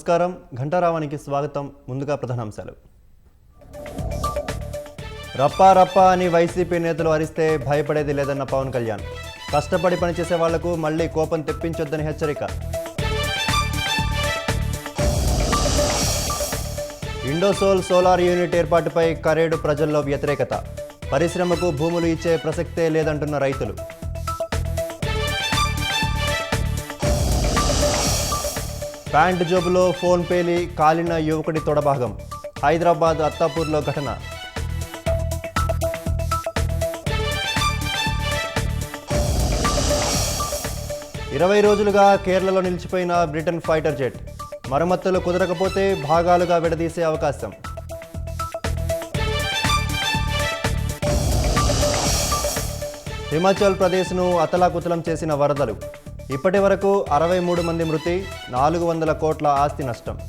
నమస్కారం. ఘంటారావానికి స్వాగతం. ముందుగా ప్రధానాంశాలు. రప్పా రప్పా అని వైసీపీ నేతలు అరిస్తే భయపడేది లేదన్న పవన్ కళ్యాణ్. కష్టపడి పనిచేసే వాళ్లకు మళ్లీ కోపం తెప్పించొద్దని హెచ్చరిక. ఇండోసోల్ సోలార్ యూనిట్ ఏర్పాటుపై కరేడు ప్రజల్లో వ్యతిరేకత. పరిశ్రమకు భూములు ఇచ్చే ప్రసక్తే లేదంటున్న రైతులు. ప్యాంట్ జోబులో ఫోన్ పేలి కాలిన యువకుడి తొడభాగం. హైదరాబాద్ అత్తాపూర్లో ఘటన. ఇరవై రోజులుగా కేరళలో నిలిచిపోయిన బ్రిటన్ ఫైటర్ జెట్. మరమ్మతులు కుదరకపోతే భాగాలుగా విడదీసే అవకాశం. హిమాచల్ ప్రదేశ్ను అతలాకుతలం చేసిన వరదలు. ఇప్పటి వరకు 63 మంది మృతి, 400 కోట్ల ఆస్తి నష్టం.